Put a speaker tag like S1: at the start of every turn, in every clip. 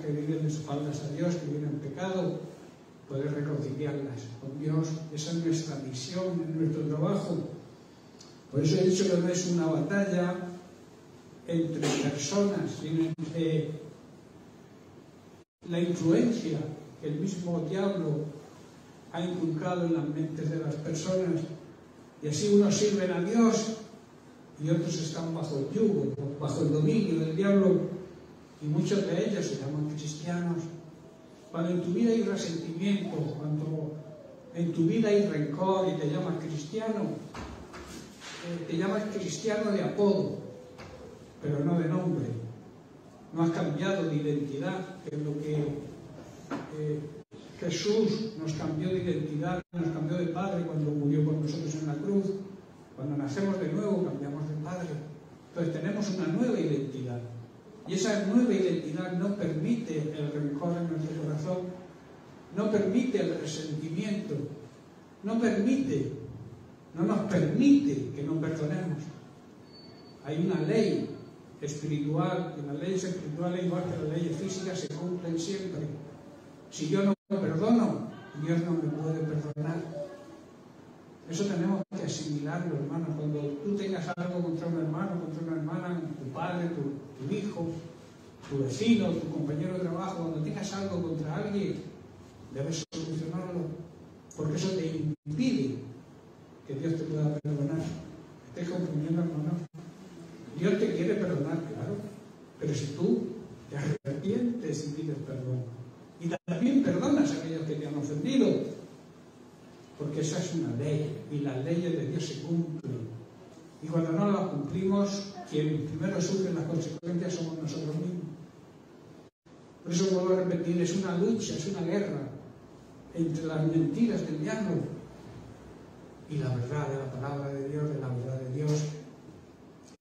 S1: que viven de espaldas a Dios, que viven en pecado, poder reconciliarlas con Dios. Esa es nuestra misión, es nuestro trabajo. Por eso he dicho que no es una batalla entre personas, sino entre la influencia que el mismo diablo ha inculcado en las mentes de las personas, y así unos sirven a Dios y otros están bajo el yugo, bajo el dominio del diablo, y muchos de ellos se llaman cristianos. Cuando en tu vida hay resentimiento, cuando en tu vida hay rencor y te llamas cristiano de apodo, pero no de nombre. No has cambiado de identidad, que es lo que Jesús nos cambió de identidad, nos cambió de Padre cuando murió por nosotros en la cruz. Cuando nacemos de nuevo cambiamos de Padre. Entonces tenemos una nueva identidad. Y esa nueva identidad no permite el rencor en nuestro corazón, no permite el resentimiento, no nos permite que no perdonemos. Hay una ley espiritual, y las leyes espirituales, igual que las leyes físicas, se cumplen siempre. Si yo no perdono, Dios no me puede perdonar. Eso tenemos que asimilarlo, hermanos. Cuando tú tengas algo contra un hermano, contra una hermana, tu padre, tu hijo, tu vecino, tu compañero de trabajo, cuando tengas algo contra alguien, debes solucionarlo, porque eso te impide que Dios te pueda perdonar. ¿Estáis comprendiendo, hermanos? Dios te quiere perdonar, claro, pero si tú te arrepientes y pides perdón, y también perdonas a aquellos que te han ofendido, porque esa es una ley, y las leyes de Dios se cumplen. Y cuando no las cumplimos, quien primero sufre las consecuencias somos nosotros mismos. Por eso vuelvo a repetir, es una lucha, es una guerra entre las mentiras del diablo y la verdad de la palabra de Dios, de la verdad de Dios.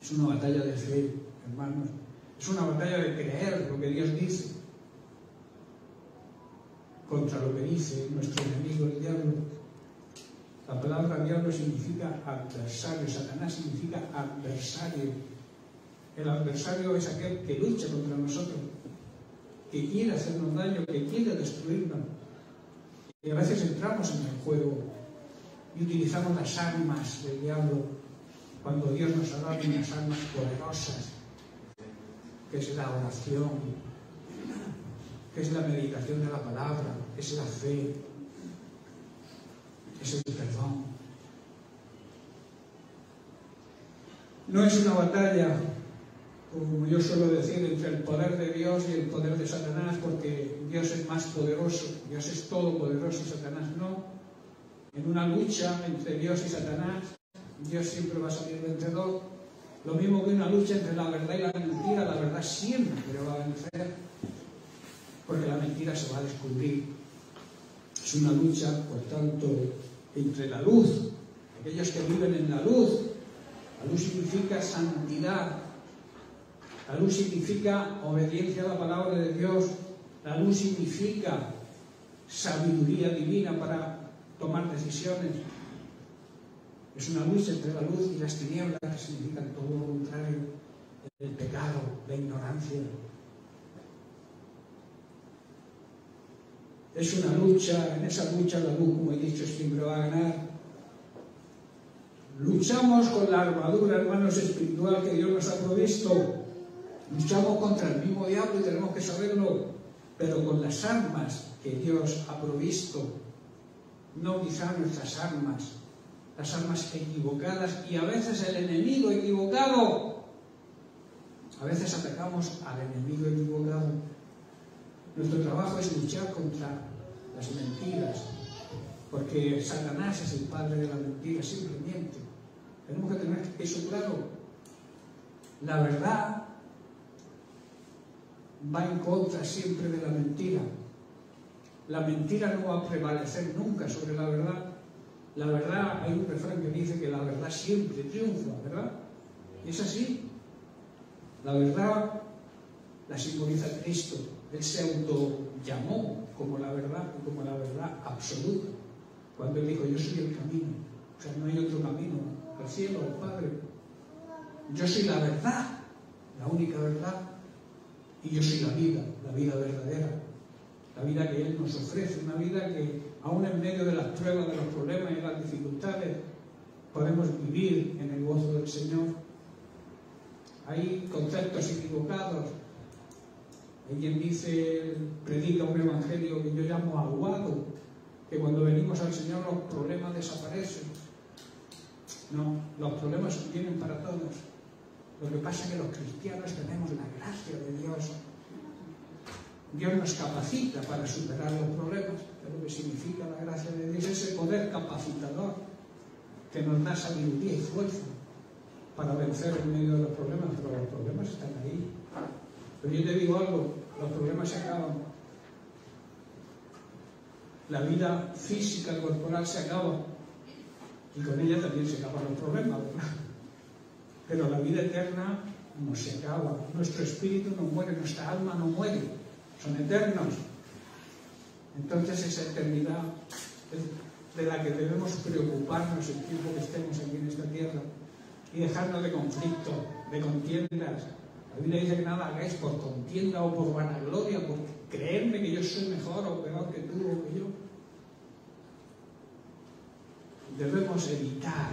S1: Es una batalla de fe, hermanos. Es una batalla de creer lo que Dios dice contra lo que dice nuestro enemigo, el diablo. La palabra diablo significa adversario, Satanás significa adversario. El adversario es aquel que lucha contra nosotros, que quiere hacernos daño, que quiere destruirnos. Y a veces entramos en el juego y utilizamos las armas del diablo, cuando Dios nos ha dado unas armas poderosas, que es la oración, que es la meditación de la palabra, es la fe, es el perdón. No es una batalla, como yo suelo decir, entre el poder de Dios y el poder de Satanás, porque Dios es más poderoso, Dios es todopoderoso y Satanás no. En una lucha entre Dios y Satanás, Dios siempre va a salir vencedor. Lo mismo que una lucha entre la verdad y la mentira, la verdad siempre va a vencer, porque la mentira se va a descubrir. Es una lucha, por tanto, entre la luz, aquellos que viven en la luz. La luz significa santidad, la luz significa obediencia a la palabra de Dios, la luz significa sabiduría divina para tomar decisiones. Es una lucha entre la luz y las tinieblas, que significan todo lo contrario, el pecado, la ignorancia. Es una lucha, en esa lucha la luz, como he dicho, siempre va a ganar. Luchamos con la armadura, hermanos, espiritual que Dios nos ha provisto. Luchamos contra el mismo diablo y tenemos que saberlo, pero con las armas que Dios ha provisto. No quizá nuestras armas, las armas equivocadas, y a veces el enemigo equivocado. A veces atacamos al enemigo equivocado. Nuestro trabajo es luchar contra las mentiras, porque Satanás es el padre de la mentira, siempre miente. Tenemos que tener eso claro. La verdad va en contra siempre de la mentira. La mentira no va a prevalecer nunca sobre la verdad. La verdad, hay un refrán que dice que la verdad siempre triunfa, ¿verdad? Y es así. La verdad la simboliza Cristo. Él se autollamó como la verdad y como la verdad absoluta. Cuando Él dijo, yo soy el camino. O sea, no hay otro camino al cielo, al Padre. Yo soy la verdad, la única verdad. Y yo soy la vida verdadera, la vida que Él nos ofrece, una vida que aún en medio de las pruebas, de los problemas y las dificultades, podemos vivir en el gozo del Señor. Hay conceptos equivocados. Hay quien dice, predica un evangelio que yo llamo aguado, que cuando venimos al Señor los problemas desaparecen. No, los problemas vienen para todos. Lo que pasa es que los cristianos tenemos la gracia de Dios. Dios nos capacita para superar los problemas. Es lo que significa la gracia de Dios, ese poder capacitador que nos da sabiduría y fuerza para vencer en medio de los problemas. Pero los problemas están ahí. Pero yo te digo algo, los problemas se acaban. La vida física, corporal se acaba. Y con ella también se acaban los problemas, ¿verdad? Pero la vida eterna no se acaba. Nuestro espíritu no muere, nuestra alma no muere. Son eternos. Entonces esa eternidad es de la que debemos preocuparnos el tiempo que estemos aquí en esta tierra y dejarnos de conflictos, de contiendas. La Biblia dice que nada hagáis por contienda o por vanagloria, por creerme que yo soy mejor o peor que tú o que yo. Debemos evitar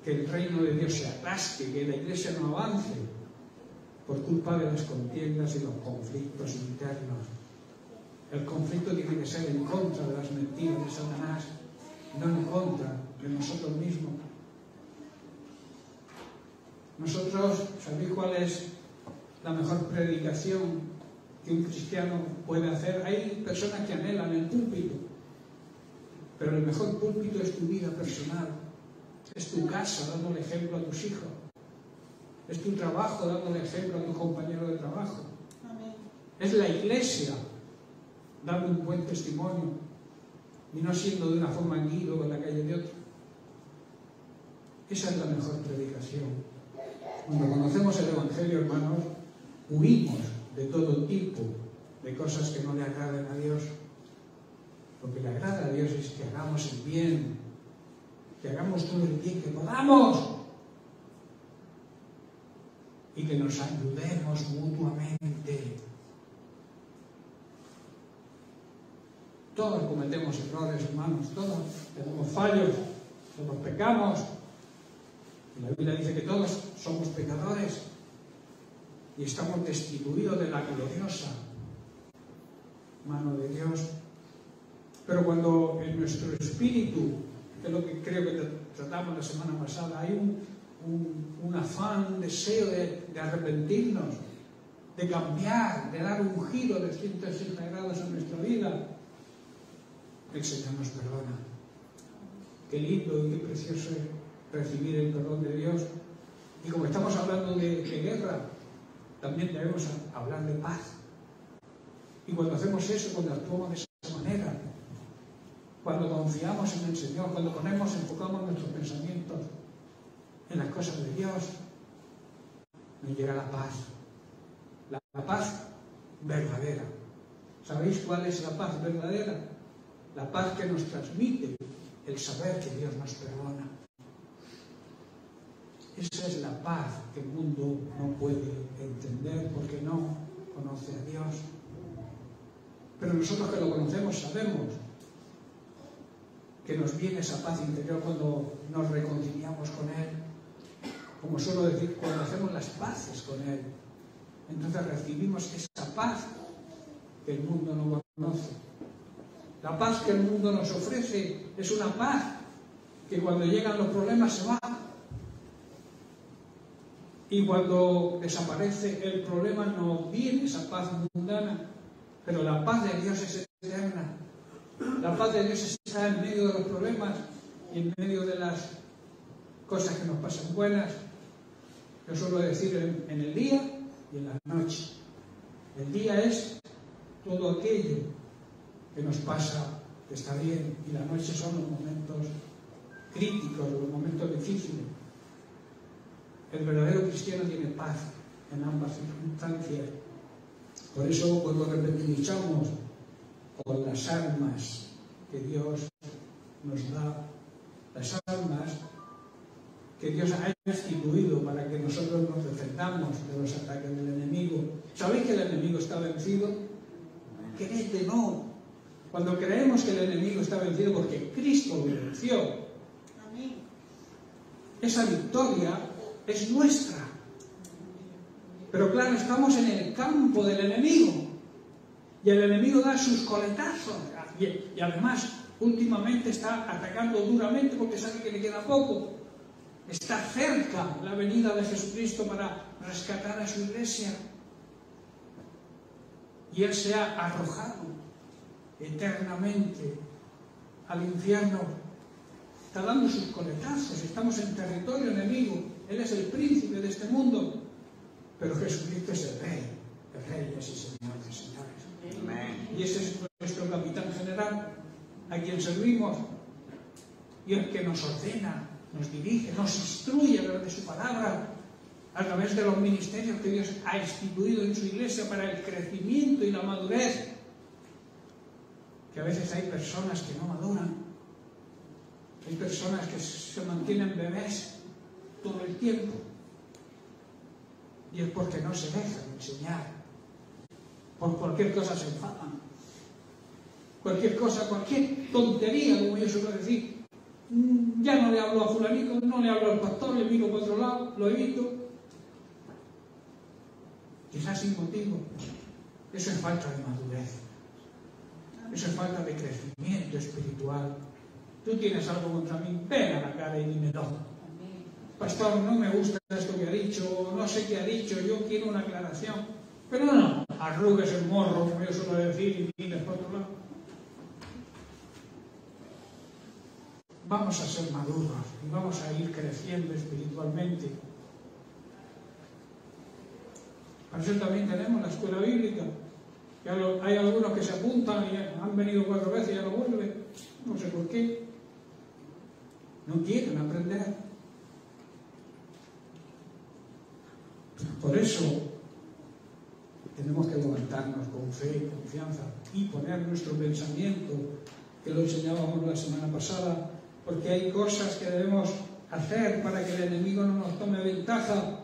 S1: que el reino de Dios se atasque, que la Iglesia no avance por culpa de las contiendas y los conflictos internos. El conflicto tiene que ser en contra de las mentiras de Satanás, no en contra de nosotros mismos. Nosotros, ¿sabéis cuál es la mejor predicación que un cristiano puede hacer? Hay personas que anhelan el púlpito, pero el mejor púlpito es tu vida personal, es tu casa dando el ejemplo a tus hijos, es tu trabajo dando el ejemplo a tus compañeros de trabajo. Amén. Es la iglesia dando un buen testimonio y no siendo de una forma guido en la calle de otro. Esa es la mejor predicación. Cuando conocemos el Evangelio, hermanos, huimos de todo tipo de cosas que no le agraden a Dios. Lo que le agrada a Dios es que hagamos el bien, que hagamos todo el bien que podamos y que nos ayudemos mutuamente. Todos cometemos errores, hermanos, todos tenemos fallos, todos pecamos. Y la Biblia dice que todos somos pecadores y estamos destituidos de la gloriosa mano de Dios. Pero cuando en nuestro espíritu, que es lo que creo que tratamos la semana pasada, hay un afán, un deseo de arrepentirnos, de cambiar, de dar un giro de 180 grados a nuestra vida, el Señor nos perdona. Qué lindo y qué precioso es recibir el perdón de Dios. Y como estamos hablando de guerra, también debemos hablar de paz. Y cuando hacemos eso, cuando actuamos de esa manera, cuando confiamos en el Señor, cuando enfocamos nuestros pensamientos en las cosas de Dios, nos llega la paz. La paz verdadera. ¿Sabéis cuál es la paz verdadera? La paz que nos transmite el saber que Dios nos perdona. Esa es la paz que el mundo no puede entender porque no conoce a Dios. Pero nosotros que lo conocemos sabemos que nos viene esa paz interior cuando nos reconciliamos con Él. Como suelo decir, cuando hacemos las paces con Él, entonces recibimos esa paz que el mundo no conoce. La paz que el mundo nos ofrece es una paz que cuando llegan los problemas se va. Y cuando desaparece el problema no viene esa paz mundana, pero la paz de Dios es eterna. La paz de Dios está en medio de los problemas y en medio de las cosas que nos pasan buenas. Yo suelo decir en el día y en la noche. El día es todo aquello que nos pasa, que está bien, y la noche son los momentos críticos, los momentos difíciles. El verdadero cristiano tiene paz en ambas circunstancias. Por eso cuando repetirizamos con las armas que Dios nos da, las armas que Dios ha instituido para que nosotros nos defendamos de los ataques del enemigo. ¿Sabéis que el enemigo está vencido? Creed que no. Cuando creemos que el enemigo está vencido porque Cristo lo venció, esa victoria es nuestra. Pero claro, estamos en el campo del enemigo y el enemigo da sus coletazos y además últimamente está atacando duramente porque sabe que le queda poco. Está cerca la venida de Jesucristo para rescatar a su iglesia y Él se ha arrojado eternamente al infierno. Está dando sus coletazos, estamos en territorio enemigo. Él es el príncipe de este mundo, pero Jesucristo es el rey de reyes y señores de señores. Amén. Y ese es nuestro capitán general, a quien servimos y el que nos ordena, nos dirige, nos instruye a través de su palabra, a través de los ministerios que Dios ha instituido en su iglesia para el crecimiento y la madurez. Que a veces hay personas que no maduran, hay personas que se mantienen bebés todo el tiempo, y es porque no se dejan enseñar. Por cualquier cosa se enfadan, cualquier cosa, cualquier tontería, como yo suelo decir. Ya no le hablo a fulanito, no le hablo al pastor, le miro por otro lado, lo evito. Quizás sin motivo. Eso es falta de madurez. Eso es falta de crecimiento espiritual. Tú tienes algo contra mí, ven a la cara y dime no. Pastor, no me gusta esto que ha dicho, no sé qué ha dicho, yo quiero una aclaración. Pero no, arrugues el morro, como yo suelo decir, y mires por otro lado. Vamos a ser maduros y vamos a ir creciendo espiritualmente. Para eso también tenemos la escuela bíblica. Hay algunos que se apuntan y han venido 4 veces y ya no vuelven. No sé por qué. No quieren aprender. Por eso tenemos que levantarnos con fe y confianza y poner nuestro pensamiento, que lo enseñábamos la semana pasada, porque hay cosas que debemos hacer para que el enemigo no nos tome ventaja.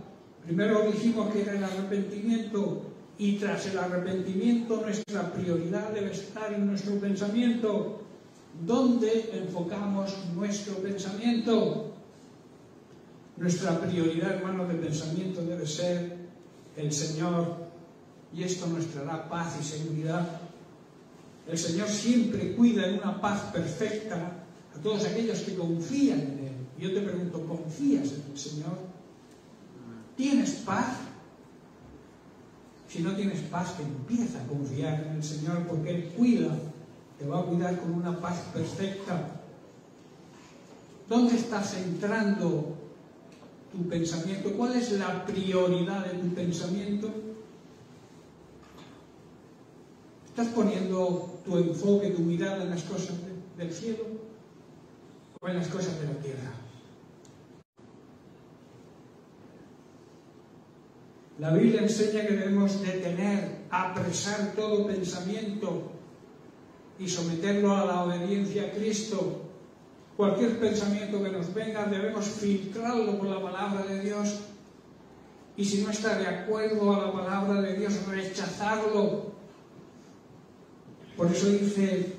S1: Primero dijimos que era el arrepentimiento, y tras el arrepentimiento nuestra prioridad debe estar en nuestro pensamiento. ¿Dónde enfocamos nuestro pensamiento? Nuestra prioridad, hermanos, de pensamiento debe ser el Señor, y esto nos traerá paz y seguridad. El Señor siempre cuida en una paz perfecta a todos aquellos que confían en Él. Yo te pregunto, ¿confías en el Señor? ¿Tienes paz? Si no tienes paz, que empieza a confiar en el Señor, porque Él cuida, te va a cuidar con una paz perfecta. ¿Dónde estás centrando tu pensamiento? ¿Cuál es la prioridad de tu pensamiento? ¿Estás poniendo tu enfoque, tu mirada en las cosas del cielo o en las cosas de la tierra? La Biblia enseña que debemos detener, apresar todo pensamiento y someterlo a la obediencia a Cristo. Cualquier pensamiento que nos venga debemos filtrarlo por la palabra de Dios, y si no está de acuerdo a la palabra de Dios, rechazarlo. Por eso dice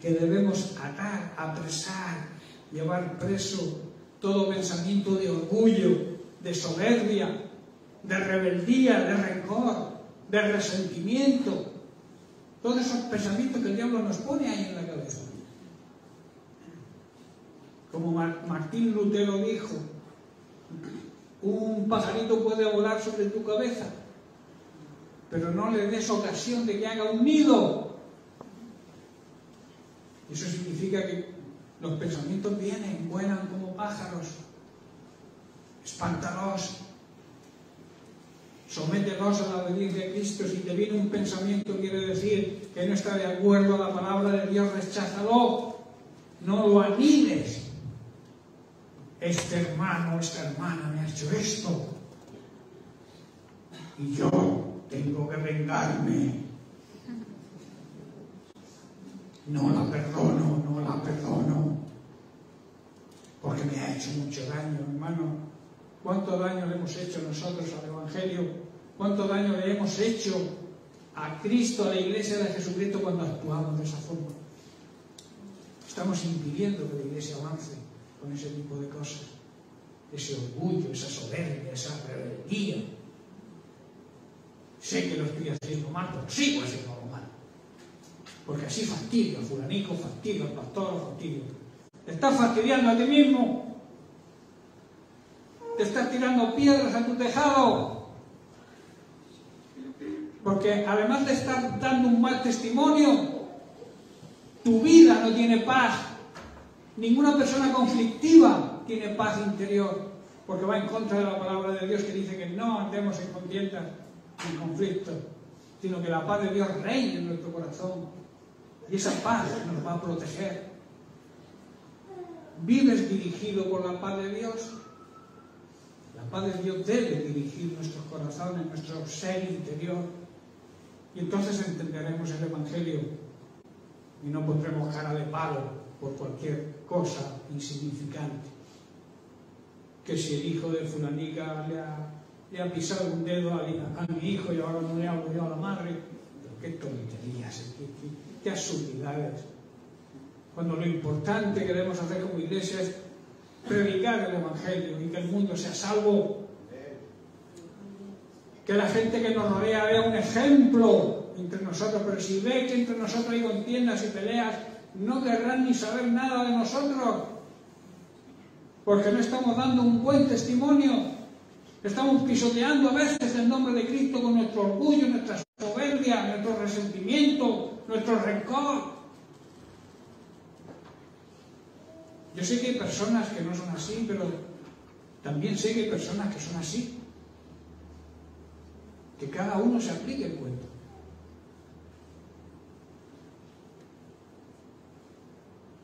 S1: que debemos atar, apresar, llevar preso todo pensamiento de orgullo, de soberbia, de rebeldía, de rencor, de resentimiento. Todos esos pensamientos que el diablo nos pone ahí en la cabeza. Como Martín Lutero dijo, un pajarito puede volar sobre tu cabeza, pero no le des ocasión de que haga un nido. Eso significa que los pensamientos vienen, vuelan como pájaros. Espántalos, somételos a la obediencia de Cristo. Si te viene un pensamiento, quiere decir que no está de acuerdo a la palabra de Dios, recházalo, no lo animes. Este hermano, esta hermana me ha hecho esto y yo tengo que vengarme. No la perdono, porque me ha hecho hecho mucho daño, hermano. ¿Cuánto daño le hemos hecho nosotros al Evangelio? ¿Cuánto daño le hemos hecho a Cristo, a la Iglesia de Jesucristo cuando actuamos de esa forma? Estamos impidiendo que la Iglesia avance con ese tipo de cosas. Ese orgullo, esa soberbia, esa rebeldía. Sé que lo estoy haciendo mal, pero sigo haciéndolo mal. Porque así fastidio a fulanico, fastidio al pastor, fastidio. Te estás fastidiando a ti mismo. Te estás tirando piedras a tu tejado. Porque además de estar dando un mal testimonio, tu vida no tiene paz. Ninguna persona conflictiva tiene paz interior, porque va en contra de la palabra de Dios, que dice que no andemos en contiendas, en conflictos, sino que la paz de Dios reine en nuestro corazón. Y esa paz nos va a proteger. ¿Vives dirigido por la paz de Dios? La paz de Dios debe dirigir nuestros corazones, nuestro ser interior. Y entonces entenderemos el Evangelio y no pondremos cara de palo por cualquier cosa insignificante. Que si el hijo de fulanica le ha pisado un dedo a mi hijo y ahora no le hablo yo a la madre. Pero qué tonterías, qué absurdidades. Cuando lo importante que debemos hacer como iglesia es predicar el Evangelio y que el mundo sea salvo. Que la gente que nos rodea vea un ejemplo entre nosotros, pero si ve que entre nosotros hay contiendas y peleas, no querrán ni saber nada de nosotros, porque no estamos dando un buen testimonio. Estamos pisoteando a veces el nombre de Cristo con nuestro orgullo, nuestra soberbia, nuestro resentimiento, nuestro rencor. Yo sé que hay personas que no son así, pero también sé que hay personas que son así. Que cada uno se aplique el cuento.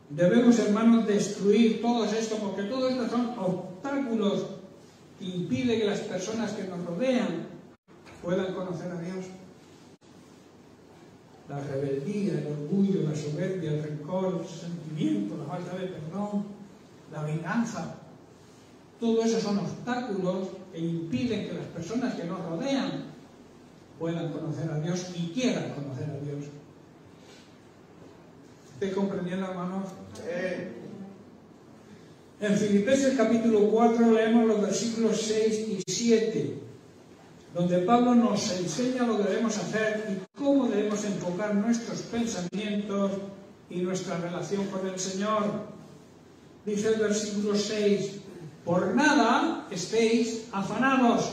S1: Debemos, hermanos, destruir todo esto, porque todo esto son obstáculos que impiden que las personas que nos rodean puedan conocer a Dios. La rebeldía, el orgullo, la soberbia, el rencor, el resentimiento, la falta de perdón, la venganza. Todo eso son obstáculos que impiden que las personas que nos rodean puedan conocer a Dios y quieran conocer a Dios. ¿Estáis comprendiendo, hermanos? En Filipenses capítulo 4 leemos los versículos 6 y 7, donde Pablo nos enseña lo que debemos hacer y cómo debemos enfocar nuestros pensamientos y nuestra relación con el Señor. Dice el versículo 6, por nada estéis afanados,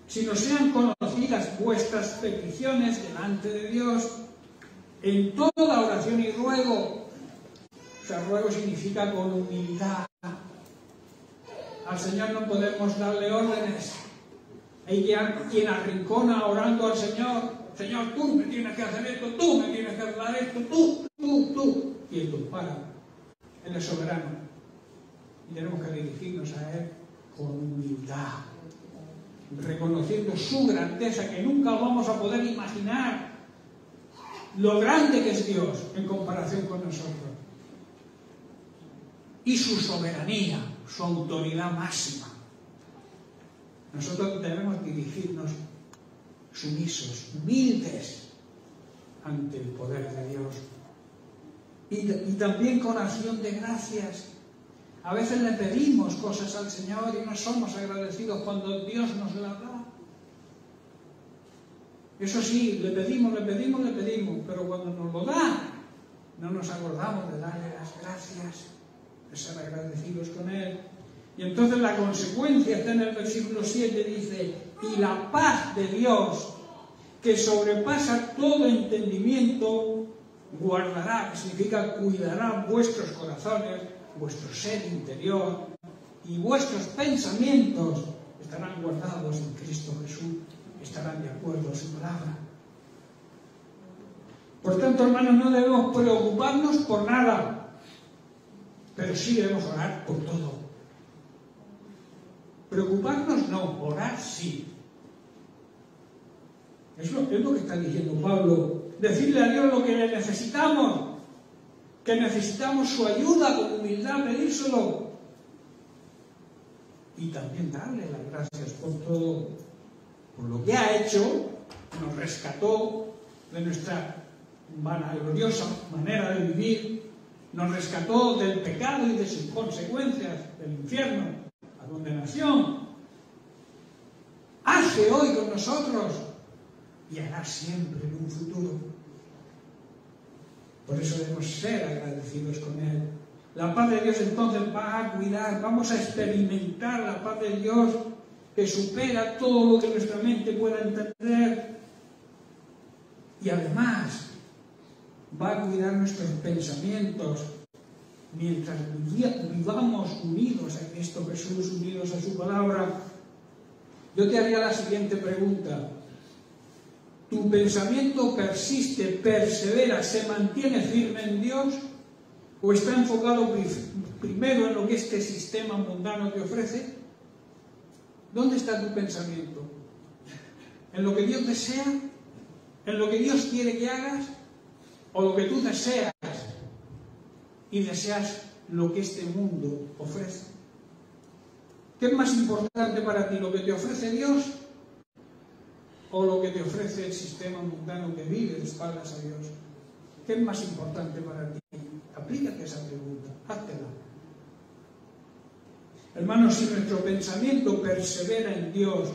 S1: sino sean conocidas vuestras peticiones delante de Dios en toda oración y ruego. O sea, ruego significa con humildad. Al Señor no podemos darle órdenes. Hay quien arrincona orando al Señor. Señor, tú me tienes que hacer esto, tú me tienes que dar esto, tú. Y Él nos para. Él es soberano. Y tenemos que dirigirnos a Él con humildad, reconociendo su grandeza, que nunca vamos a poder imaginar lo grande que es Dios en comparación con nosotros, y su soberanía, su autoridad máxima. Nosotros debemos dirigirnos sumisos, humildes ante el poder de Dios, y también con acción de gracias. A veces le pedimos cosas al Señor y no somos agradecidos cuando Dios nos las da. Eso sí, le pedimos, pero cuando nos lo da, no nos acordamos de darle las gracias, de ser agradecidos con Él. Y entonces la consecuencia está en el versículo 7, dice, y la paz de Dios, que sobrepasa todo entendimiento, guardará, que significa cuidará vuestros corazones, vuestro ser interior, y vuestros pensamientos estarán guardados en Cristo Jesús, estarán de acuerdo a su palabra. Por tanto, hermanos, no debemos preocuparnos por nada, pero sí debemos orar por todo. Preocuparnos no, orar sí. Es lo que está diciendo Pablo. Decirle a Dios lo que le necesitamos, que necesitamos su ayuda con humildad, pedírselo. y también darle las gracias por todo, por lo que ha hecho. Nos rescató de nuestra vanagloriosa manera de vivir, nos rescató del pecado y de sus consecuencias, del infierno, la condenación. Hace hoy con nosotros y hará siempre en un futuro. Por eso debemos ser agradecidos con Él. La paz de Dios entonces va a cuidar, vamos a experimentar la paz de Dios que supera todo lo que nuestra mente pueda entender. Y además va a cuidar nuestros pensamientos mientras vivamos unidos a Cristo Jesús, unidos a su palabra. Yo te haría la siguiente pregunta. ¿Tu pensamiento persiste, persevera, se mantiene firme en Dios? ¿O está enfocado primero en lo que este sistema mundano te ofrece? ¿Dónde está tu pensamiento? ¿En lo que Dios desea? ¿En lo que Dios quiere que hagas? ¿O lo que tú deseas y deseas lo que este mundo ofrece? ¿Qué es más importante para ti, lo que te ofrece Dios o lo que te ofrece el sistema mundano que vive de espaldas a Dios? ¿Qué es más importante para ti? Aplícate esa pregunta, háztela. Hermanos, si nuestro pensamiento persevera en Dios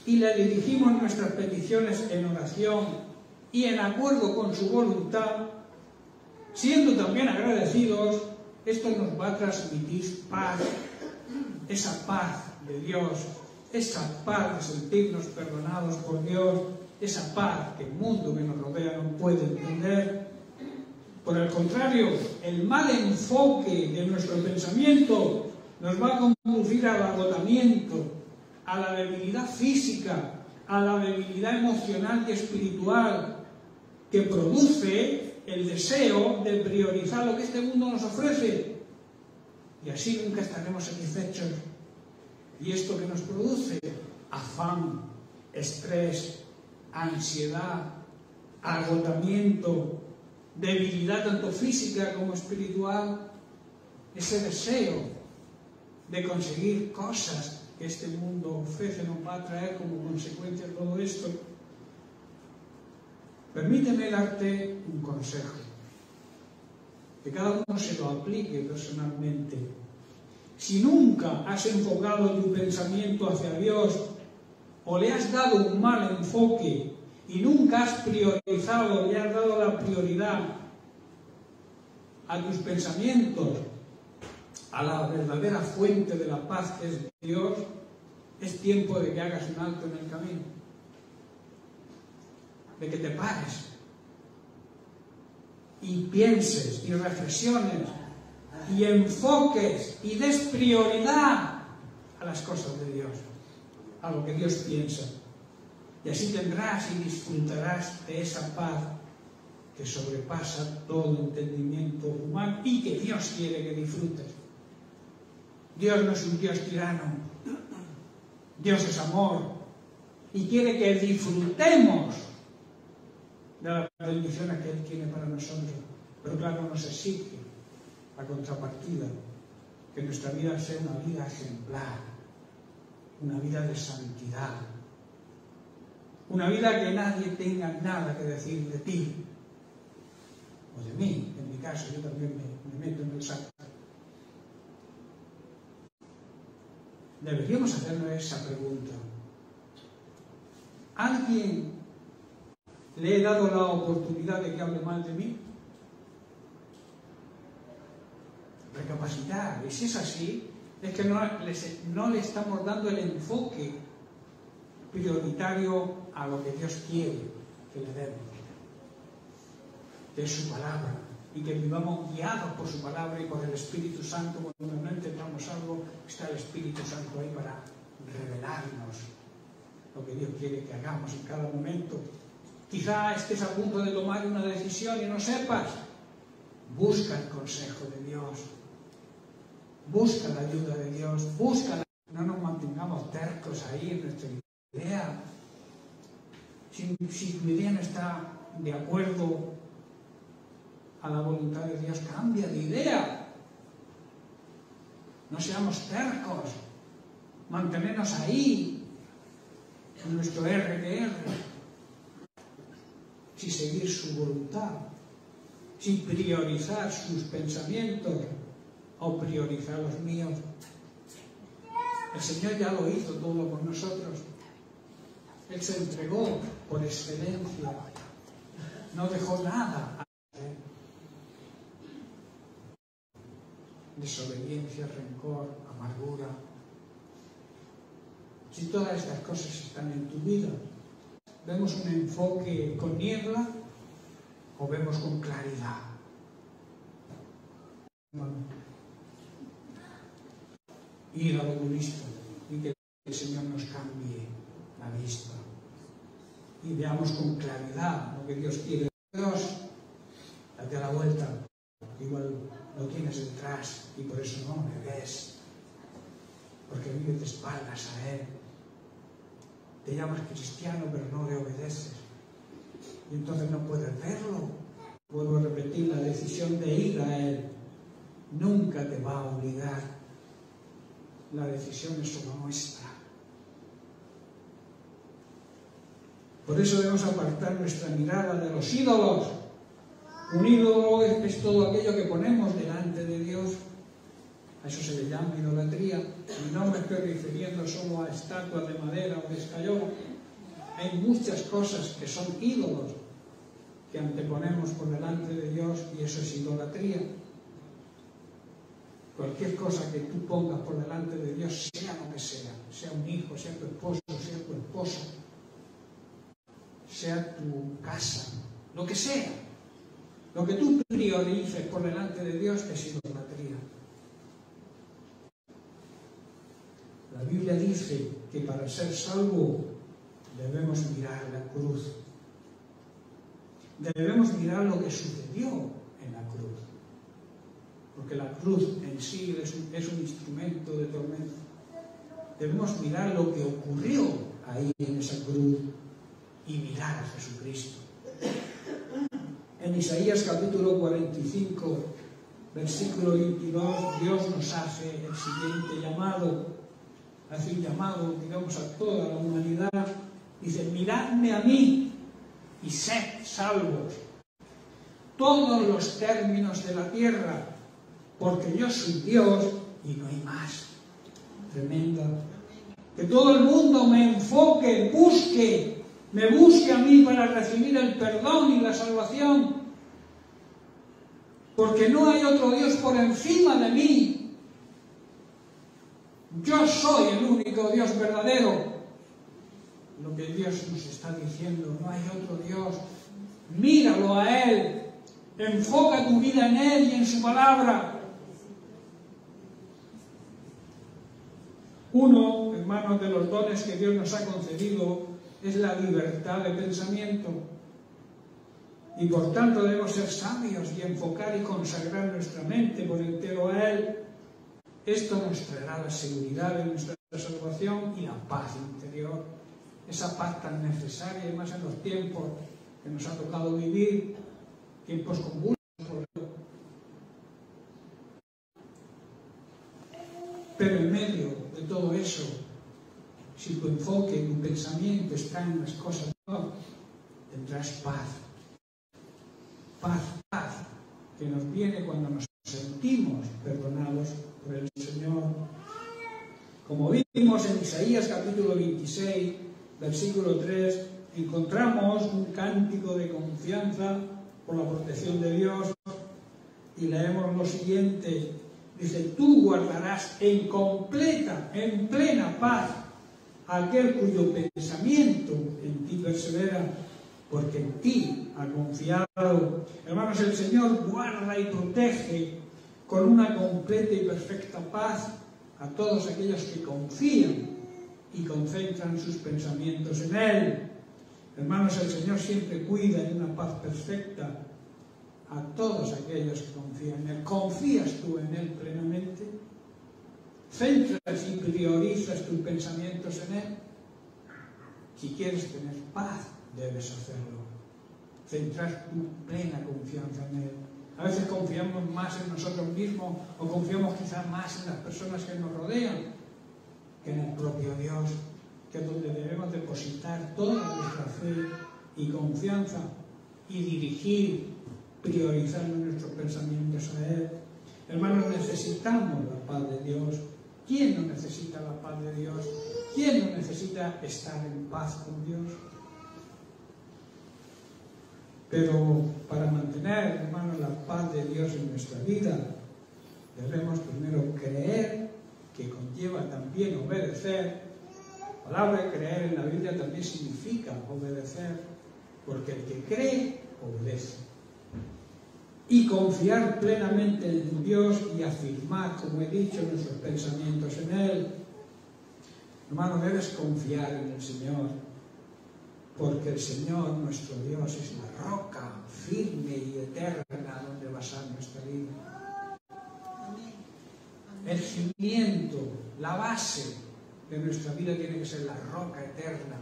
S1: y le dirigimos nuestras peticiones en oración y en acuerdo con su voluntad, siendo también agradecidos, esto nos va a transmitir paz, esa paz de Dios, esa paz de sentirnos perdonados por Dios, esa paz que el mundo que nos rodea no puede entender. Por el contrario, el mal enfoque de nuestro pensamiento nos va a conducir al agotamiento, a la debilidad física, a la debilidad emocional y espiritual, que produce el deseo de priorizar lo que este mundo nos ofrece. Y así nunca estaremos satisfechos. Y esto que nos produce afán, estrés, ansiedad, agotamiento, debilidad tanto física como espiritual, ese deseo de conseguir cosas que este mundo ofrece nos va a traer como consecuencia todo esto. Permíteme darte un consejo, que cada uno se lo aplique personalmente. Si nunca has enfocado tu pensamiento hacia Dios o le has dado un mal enfoque y nunca has priorizado, le has dado la prioridad a tus pensamientos, a la verdadera fuente de la paz que es Dios, es tiempo de que hagas un alto en el camino, de que te pares y pienses y reflexiones y enfoques y des prioridad a las cosas de Dios, a lo que Dios piensa. Y así tendrás y disfrutarás de esa paz que sobrepasa todo entendimiento humano y que Dios quiere que disfrutes. Dios no es un Dios tirano. Dios es amor y quiere que disfrutemos de las bendiciones que Él tiene para nosotros. Pero claro, nos exige la contrapartida, que nuestra vida sea una vida ejemplar, una vida de santidad, una vida que nadie tenga nada que decir de ti o de mí. En mi caso, yo también me meto en el saco. Deberíamos hacernos esa pregunta. ¿Alguien le he dado la oportunidad de que hable mal de mí? Recapacitar. Y si es así, es que no le estamos dando el enfoque prioritario a lo que Dios quiere que le demos, que es su palabra, y que vivamos guiados por su palabra y por el Espíritu Santo. Cuando no entendamos algo, está el Espíritu Santo ahí para revelarnos lo que Dios quiere que hagamos en cada momento. Quizá estés a punto de tomar una decisión y no sepas. Busca el consejo de Dios, busca la ayuda de Dios, no nos mantengamos tercos ahí en nuestra idea. Si tu idea no está de acuerdo a la voluntad de Dios, cambia de idea. No seamos tercos. mantenernos ahí, en nuestro RTR, sin seguir su voluntad, sin priorizar sus pensamientos o priorizar los míos. El Señor ya lo hizo todo por nosotros. Él se entregó por excelencia. No dejó nada a hacer. Desobediencia, rencor, amargura. Si todas estas cosas están en tu vida, ¿vemos un enfoque con niebla o vemos con claridad? Ir al oculista y que el Señor nos cambie la vista y veamos con claridad lo que Dios quiere. Dios, date la vuelta, igual lo tienes detrás y por eso no me ves, porque vives de espaldas a Él. Te llamas cristiano pero no le obedeces y entonces no puedes verlo. Vuelvo a repetir, la decisión de ir a Él nunca te va a obligar. La decisión es solo nuestra. Por eso debemos apartar nuestra mirada de los ídolos. Un ídolo es todo aquello que ponemos delante de Dios. A eso se le llama idolatría. Y no me estoy refiriendo solo a estatuas de madera o de escayola. Hay muchas cosas que son ídolos que anteponemos por delante de Dios y eso es idolatría. Cualquier cosa que tú pongas por delante de Dios, sea lo que sea un hijo, sea tu esposo, sea tu esposa, sea tu casa, lo que sea, lo que tú priorices por delante de Dios es idolatría. La Biblia dice que para ser salvo debemos mirar la cruz. Debemos mirar lo que sucedió en la cruz. Porque la cruz en sí es un instrumento de tormento. Debemos mirar lo que ocurrió ahí en esa cruz y mirar a Jesucristo. En Isaías capítulo 45, versículo 22, Dios nos hace el siguiente llamado. Hace un llamado, digamos, a toda la humanidad. Dice, miradme a mí y sed salvos, todos los términos de la tierra, porque yo soy Dios y no hay más. Tremenda. Que todo el mundo me enfoque, me busque a mí para recibir el perdón y la salvación. Porque no hay otro Dios por encima de mí. Yo soy el único Dios verdadero. Lo que Dios nos está diciendo, no hay otro Dios. Míralo a Él. Enfoca tu vida en Él y en su palabra. Uno, hermanos, de los dones que Dios nos ha concedido es la libertad de pensamiento. Y por tanto debemos ser sabios y enfocar y consagrar nuestra mente por entero a Él. Esto nos traerá la seguridad de nuestra salvación y la paz interior. Esa paz tan necesaria, y más en los tiempos que nos ha tocado vivir, tiempos convulsos. Pero en medio de todo eso, si tu enfoque y tu pensamiento están en las cosas de Dios, tendrás paz. Paz que nos viene cuando nos sentimos perdonados por el Señor. Como vimos en Isaías capítulo 26, versículo 3, encontramos un cántico de confianza por la protección de Dios y leemos lo siguiente. Dice, tú guardarás en plena paz a aquel cuyo pensamiento en ti persevera, porque en ti ha confiado. Hermanos, el Señor guarda y protege con una completa y perfecta paz a todos aquellos que confían y concentran sus pensamientos en Él. Hermanos, el Señor siempre cuida de una paz perfecta a todos aquellos que confían en Él. ¿Confías tú en Él plenamente? ¿Centras y priorizas tus pensamientos en Él? Si quieres tener paz, debes hacerlo. Centrar tu plena confianza en Él. A veces confiamos más en nosotros mismos o confiamos quizás más en las personas que nos rodean. que en el propio Dios, que es donde debemos depositar toda nuestra fe y confianza y dirigir, priorizando nuestros pensamientos a Él. Hermanos, necesitamos la paz de Dios. ¿Quién no necesita la paz de Dios? ¿Quién no necesita estar en paz con Dios? Pero para mantener, hermanos, la paz de Dios en nuestra vida, debemos primero creer, que conlleva también obedecer. La palabra creer en la Biblia también significa obedecer, porque el que cree, obedece. Y confiar plenamente en Dios y afirmar, como he dicho, nuestros pensamientos en Él. Hermano, debes confiar en el Señor, porque el Señor, nuestro Dios, es la roca firme y eterna donde basar nuestra vida. El cimiento, la base de nuestra vida tiene que ser la roca eterna,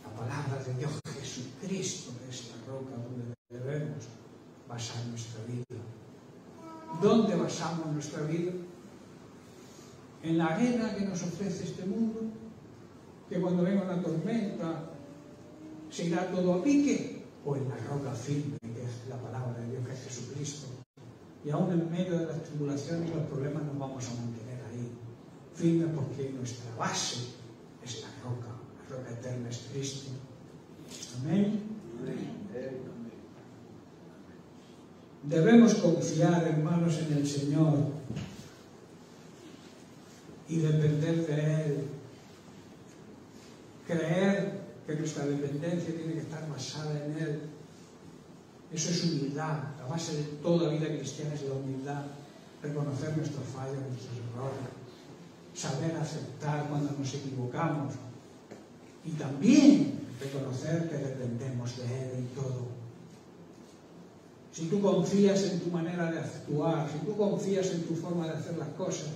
S1: la palabra de Dios, Jesucristo, es la roca donde debemos basar nuestra vida. ¿Dónde basamos nuestra vida? ¿En la arena que nos ofrece este mundo? Que cuando venga una tormenta se irá todo a pique, o en la roca firme, que es la palabra de Dios, que es Jesucristo. Y aún en medio de las tribulaciones y los problemas nos vamos a mantener ahí, firme, porque nuestra base es la roca eterna es Cristo. Amén. Debemos confiar, hermanos, en el Señor y depender de Él. Creer que nuestra dependencia tiene que estar basada en Él. Eso es humildad. La base de toda vida cristiana es la humildad. Reconocer nuestros fallos, nuestros errores. Saber aceptar cuando nos equivocamos. Y también reconocer que dependemos de Él en todo. Si tú confías en tu manera de actuar, si tú confías en tu forma de hacer las cosas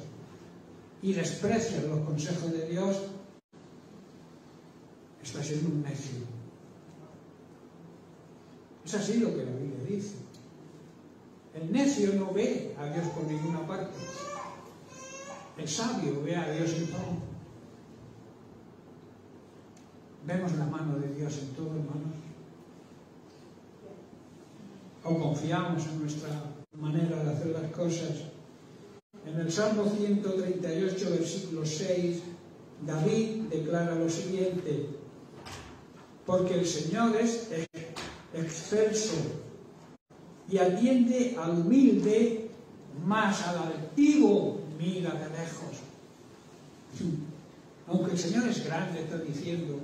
S1: y desprecias los consejos de Dios, estás siendo un necio. Es así lo que la Biblia dice. El necio no ve a Dios por ninguna parte. El sabio ve a Dios en todo. Vemos la mano de Dios en todo, hermanos. O confiamos en nuestra manera de hacer las cosas. En el Salmo 138, versículo 6, David declara lo siguiente: porque el Señor es excelso y atiende al humilde, mas al altivo mira de lejos. Aunque el Señor es grande, está diciendo,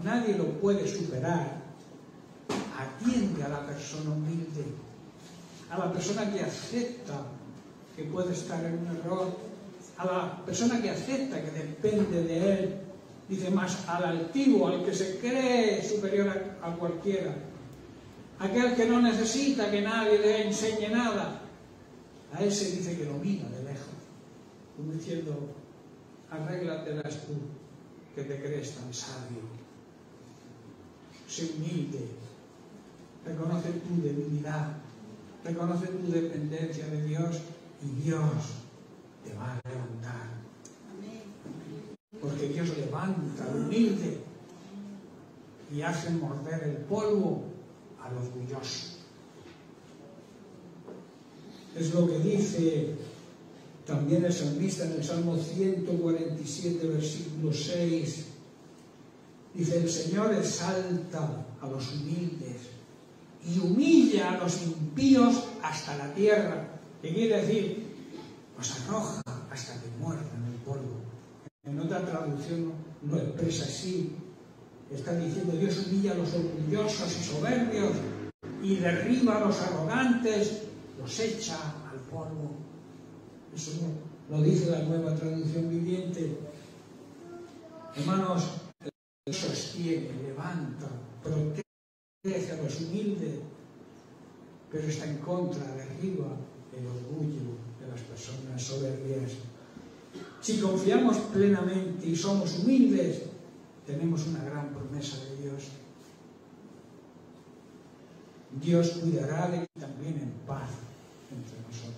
S1: nadie lo puede superar. Atiende a la persona humilde, a la persona que acepta que puede estar en un error, a la persona que acepta que depende de Él. Dice, más al altivo, al que se cree superior a cualquiera, aquel que no necesita que nadie le enseñe nada, a ese dice que lo mira de lejos, como diciendo, arréglatelas tú, que te crees tan sabio. Sé humilde, reconoce tu debilidad, reconoce tu dependencia de Dios y Dios te va a levantar. Porque Dios levanta al humilde y hace morder el polvo al orgulloso. Es lo que dice también el salmista en el Salmo 147, versículo 6. Dice, el Señor exalta a los humildes y humilla a los impíos hasta la tierra. ¿Qué quiere decir? Los arroja hasta que muerdan el polvo. En otra traducción lo expresa así. Está diciendo, Dios humilla a los orgullosos y soberbios y derriba a los arrogantes, los echa al polvo. Eso lo dice la Nueva Traducción Viviente. Hermanos, Dios sostiene, levanta, protege a los humildes, pero está en contra, derriba el orgullo de las personas soberbias. Si confiamos plenamente y somos humildes, tenemos una gran promesa de Dios. Dios cuidará de ti también en paz entre nosotros.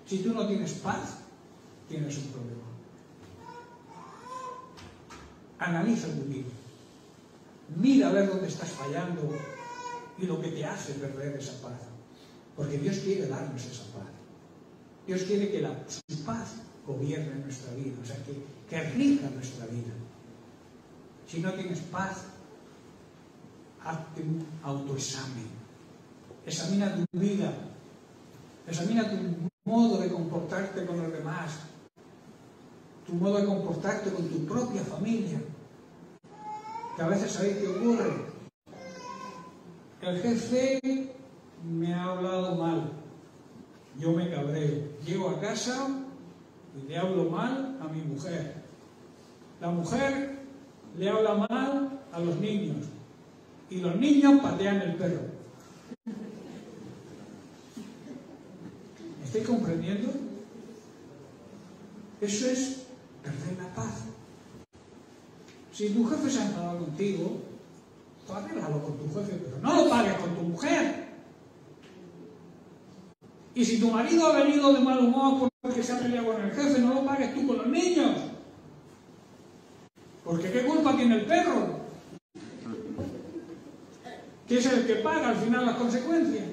S1: Si tú no tienes paz, tienes un problema. Analiza tu vida. Mira a ver dónde estás fallando y lo que te hace perder esa paz. Porque Dios quiere darnos esa paz. Dios quiere que su paz gobierne nuestra vida, o sea, que rija nuestra vida. Si no tienes paz, hazte un autoexamen. Examina tu vida. Examina tu modo de comportarte con los demás. Tu modo de comportarte con tu propia familia. Que a veces, ¿sabéis qué ocurre? El jefe me ha hablado mal. Yo me cabreo. Llego a casa y le hablo mal a mi mujer. La mujer le habla mal a los niños. Y los niños patean el perro. ¿Me estáis comprendiendo? Eso es perder la paz. Si tu jefe se ha enfadado contigo, tú arréglalo con tu jefe, pero no lo pagues con tu mujer. Y si tu marido ha venido de mal humor porque se ha peleado con el jefe, no lo pagues tú con los niños. Porque ¿qué culpa tiene el perro? Que es el que paga al final las consecuencias.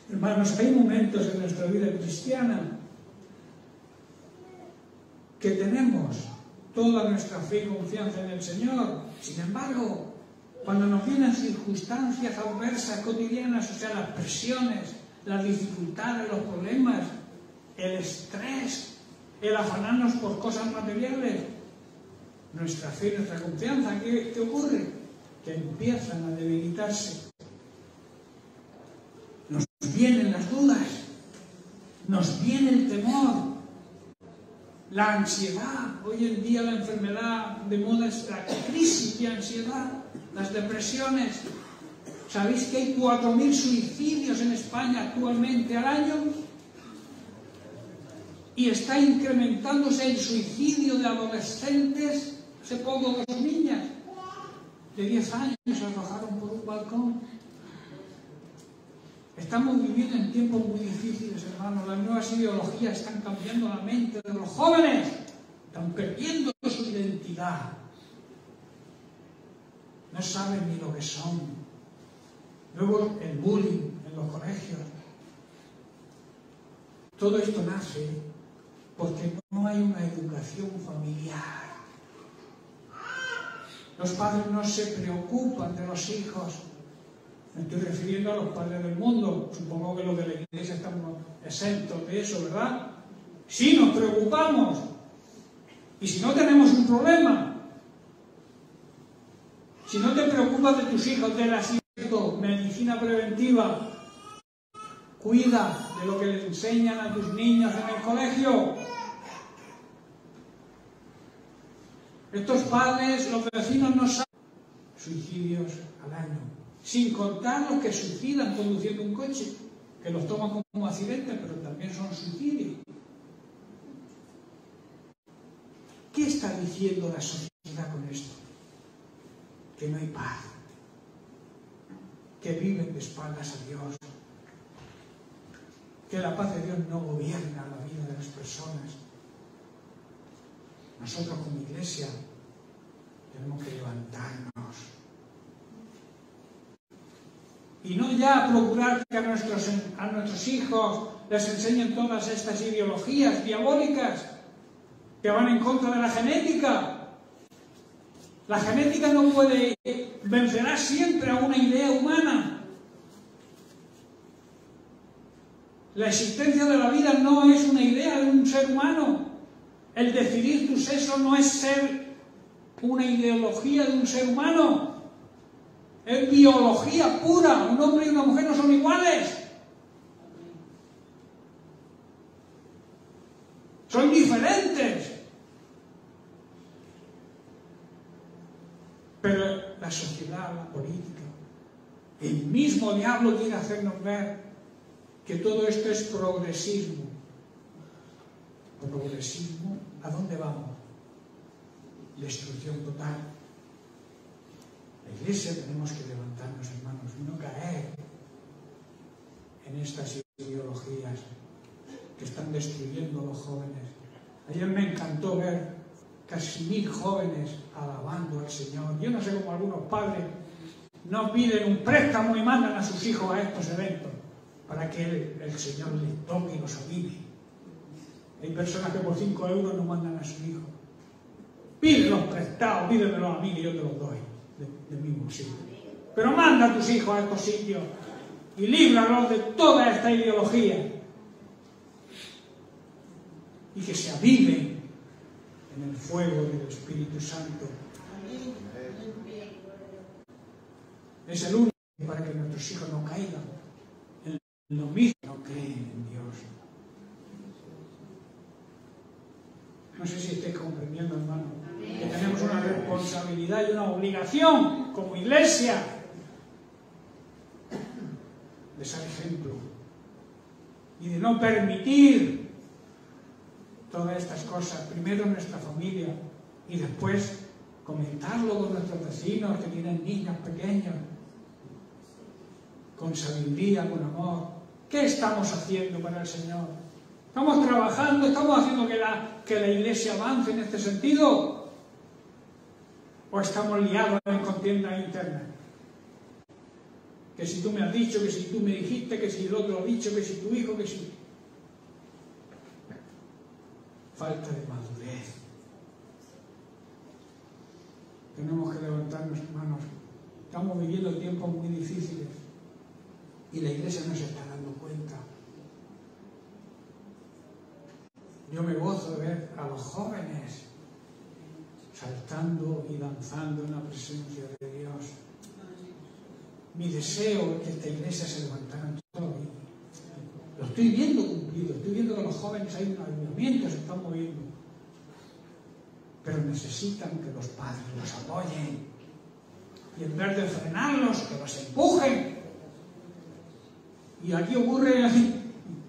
S1: Hermanos, hay momentos en nuestra vida cristiana que tenemos toda nuestra fe y confianza en el Señor. Sin embargo, cuando nos vienen circunstancias adversas cotidianas, o sea, las presiones, las dificultades, los problemas, el estrés, el afanarnos por cosas materiales, nuestra fe y nuestra confianza, ¿qué ocurre? Que empiezan a debilitarse. Nos vienen las dudas, nos viene el temor, la ansiedad. Hoy en día la enfermedad de moda es la crisis de ansiedad, las depresiones. ¿Sabéis que hay 4.000 suicidios en España actualmente al año? Y está incrementándose el suicidio de adolescentes. Hace poco 2 niñas de 10 años se arrojaron por un balcón. Estamos viviendo en tiempos muy difíciles, hermanos. Las nuevas ideologías están cambiando la mente de los jóvenes. Están perdiendo su identidad. No saben ni lo que son. Luego el bullying en los colegios. Todo esto nace porque no hay una educación familiar. Los padres no se preocupan de los hijos. Me estoy refiriendo a los padres del mundo. Supongo que los de la iglesia estamos exentos de eso, ¿verdad? Sí, nos preocupamos. Y si no tenemos un problema, si no te preocupas de tus hijos, de la medicina preventiva, cuida de lo que les enseñan a tus niños en el colegio. Estos padres, los vecinos no saben. Suicidios al año. Sin contar los que suicidan conduciendo un coche, que los toman como accidentes, pero también son suicidios. ¿Qué está diciendo la sociedad con esto? Que no hay paz, que viven de espaldas a Dios, que la paz de Dios no gobierna la vida de las personas. Nosotros como iglesia tenemos que levantarnos y no ya procurar que a nuestros hijos les enseñen todas estas ideologías diabólicas que van en contra de la genética. La genética no puede vencerá siempre a una idea humana. La existencia de la vida no es una idea de un ser humano. El decidir tu sexo no es ser una ideología de un ser humano. Es biología pura. Un hombre y una mujer no son iguales. Son diferentes. Pero la sociedad, la política, el mismo diablo quiere hacernos ver que todo esto es progresismo. Progresismo, ¿a dónde vamos? Destrucción total. La iglesia tenemos que levantarnos, hermanos, y no caer en estas ideologías que están destruyendo a los jóvenes. Ayer me encantó ver casi 1000 jóvenes alabando al Señor. Yo no sé cómo algunos padres no piden un préstamo y mandan a sus hijos a estos eventos para que el Señor les toque y los avive. Hay personas que por 5 euros no mandan a sus hijos. Pídelos prestados, pídemelos a mí que yo te los doy de mi bolsillo. Pero manda a tus hijos a estos sitios y líbralos de toda esta ideología y que se aviven en el fuego del Espíritu Santo. Es el único para que nuestros hijos no caigan en lo mismo, no creen en Dios. No sé si estáis comprendiendo, hermano, que tenemos una responsabilidad y una obligación como iglesia de ser ejemplo y de no permitir todas estas cosas, primero en nuestra familia y después comentarlo con nuestros vecinos que tienen niños pequeños, con sabiduría, con amor. ¿Qué estamos haciendo para el Señor? ¿Estamos trabajando? ¿Estamos haciendo que la iglesia avance en este sentido? ¿O estamos liados en contiendas internas? Que si tú me has dicho, que si tú me dijiste, que si el otro ha dicho, que si tu hijo, que si... Falta de madurez. Tenemos que levantarnos, hermanos. Estamos viviendo tiempos muy difíciles y la iglesia no se está dando cuenta. Yo me gozo de ver a los jóvenes saltando y danzando en la presencia de Dios. Mi deseo es que esta iglesia se levantara en todo. Lo estoy viendo cumplido, estoy viendo que los jóvenes hay un avivamiento, se están moviendo. Pero necesitan que los padres los apoyen. Y en vez de frenarlos, que los empujen. Y aquí ocurre,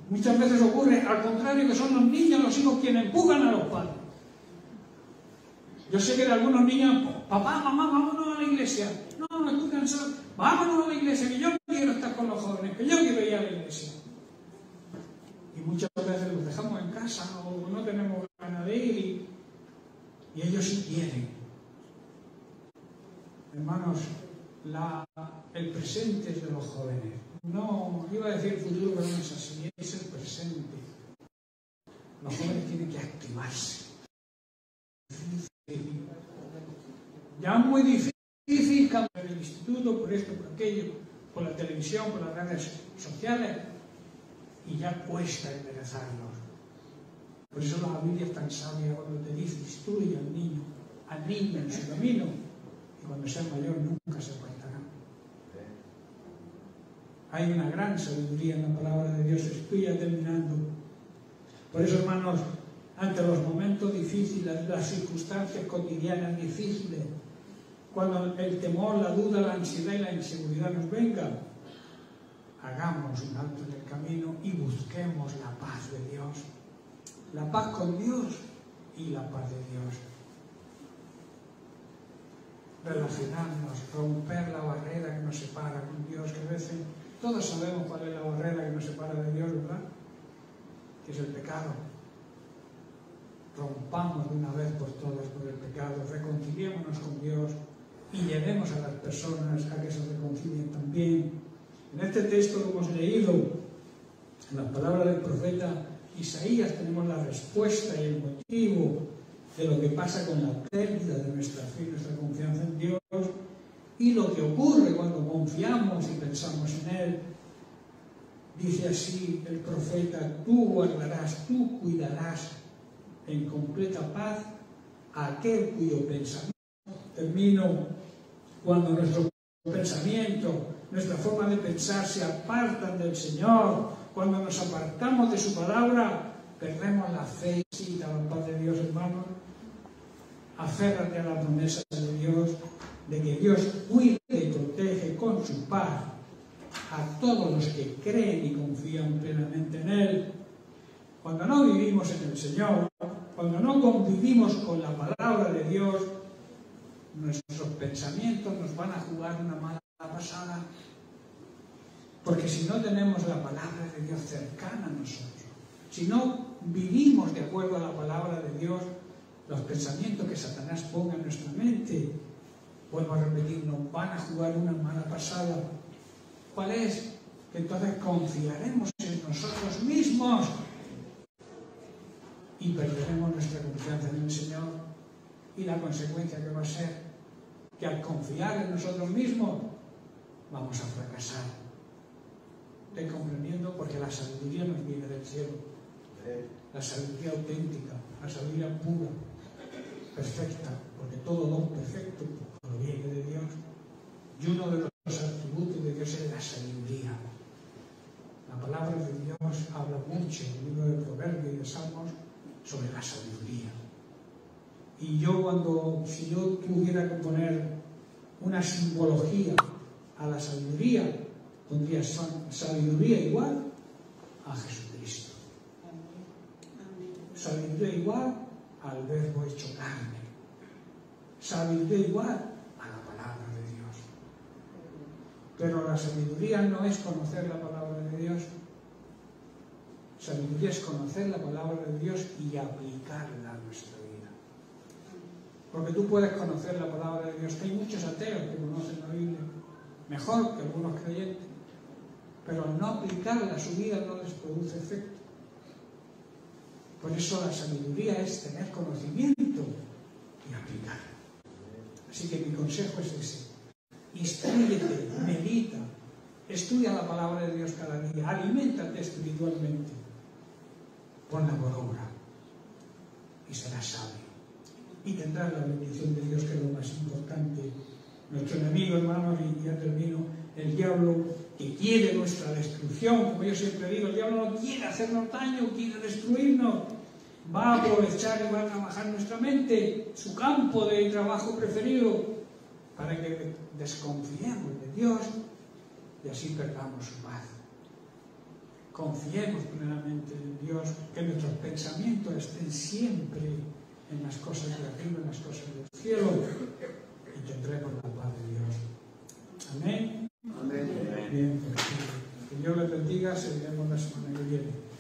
S1: muchas veces ocurre al contrario, que son los niños, los hijos quienes empujan a los padres. Yo sé que de algunos niños, papá, mamá, vámonos a la iglesia. No, estoy cansado. Vámonos a la iglesia, que yo quiero estar con los jóvenes, que yo quiero ir a la iglesia. Y muchas veces los dejamos en casa o no tenemos ganas de ir y ellos sí quieren. Hermanos, el presente es de los jóvenes. No, iba a decir futuro, pero no es así, es el presente. Los jóvenes tienen que activarse. Ya es muy difícil cambiar el instituto por esto, por aquello, por la televisión, por las redes sociales, y ya cuesta enderezarlos. Por eso la Biblia es tan sabia cuando te dice: instruye al niño en su camino, y cuando sea mayor nunca se apartará. Hay una gran sabiduría en la palabra de Dios. Estoy ya terminando. Por eso, hermanos, ante los momentos difíciles, las circunstancias cotidianas difíciles, cuando el temor, la duda, la ansiedad y la inseguridad nos vengan, hagamos un alto en el camino y busquemos la paz de Dios. La paz con Dios y la paz de Dios. Relacionarnos, romper la barrera que nos separa con Dios, que a veces todos sabemos cuál es la barrera que nos separa de Dios, ¿verdad? Que es el pecado. Rompamos de una vez por todas por el pecado, reconciliémonos con Dios y llevemos a las personas a que se reconcilien también. En este texto que hemos leído, en la palabra del profeta Isaías, tenemos la respuesta y el motivo de lo que pasa con la pérdida de nuestra fe y nuestra confianza en Dios, y lo que ocurre cuando confiamos y pensamos en Él. Dice así el profeta: tú guardarás, tú cuidarás en completa paz a aquel cuyo pensamiento. Termino: cuando nuestro pensamiento, nuestra forma de pensar se apartan del Señor, cuando nos apartamos de su palabra, perdemos la fe. Sí, la paz de Dios, hermanos. Aférrate a la promesa de Dios, de que Dios cuide y protege con su paz a todos los que creen y confían plenamente en Él. Cuando no vivimos en el Señor, cuando no convivimos con la palabra de Dios, nuestros pensamientos nos van a jugar una mala pasada. Porque si no tenemos la palabra de Dios cercana a nosotros, Si no vivimos de acuerdo a la palabra de Dios, los pensamientos que Satanás ponga en nuestra mente, vuelvo a repetir, nos van a jugar una mala pasada. ¿Cuál es? Que entonces confiaremos en nosotros mismos y perderemos nuestra confianza en el Señor. Y la consecuencia que va a ser que al confiar en nosotros mismos vamos a fracasar. Estoy comprendiendo, porque la sabiduría nos viene del cielo. La sabiduría auténtica, la sabiduría pura, perfecta, porque todo don perfecto proviene de Dios. Y uno de los atributos de Dios es la sabiduría. La palabra de Dios habla mucho en el libro de Proverbios y de Salmos sobre la sabiduría. Y yo si yo tuviera que poner una simbología a la sabiduría, pondría sabiduría igual a Jesucristo. Sabiduría igual al verbo hecho carne. Sabiduría igual a la palabra de Dios. Pero la sabiduría no es conocer la palabra de Dios. Sabiduría es conocer la palabra de Dios y aplicarla a nuestra vida. Porque tú puedes conocer la palabra de Dios, que hay muchos ateos que conocen la Biblia mejor que algunos creyentes, pero al no aplicarla a su vida no les produce efecto. Por eso la sabiduría es tener conocimiento y aplicar. Así que mi consejo es ese. Instrúyete, medita, estudia la palabra de Dios cada día, aliméntate espiritualmente, ponla por obra y serás sabio. Y tendrás la bendición de Dios, que es lo más importante. Nuestro enemigo, hermanos, y ya termino, el diablo, que quiere nuestra destrucción, como yo siempre digo, el diablo no quiere hacernos daño, quiere destruirnos. Va a aprovechar y va a trabajar nuestra mente, su campo de trabajo preferido, para que desconfiemos de Dios y así perdamos su paz. Confiemos plenamente en Dios, que nuestros pensamientos estén siempre en las cosas de arriba, en las cosas del cielo, y tendremos la paz de Dios. Amén. Amén. Bien, pues, que Dios les bendiga, seguiremos la semana que viene.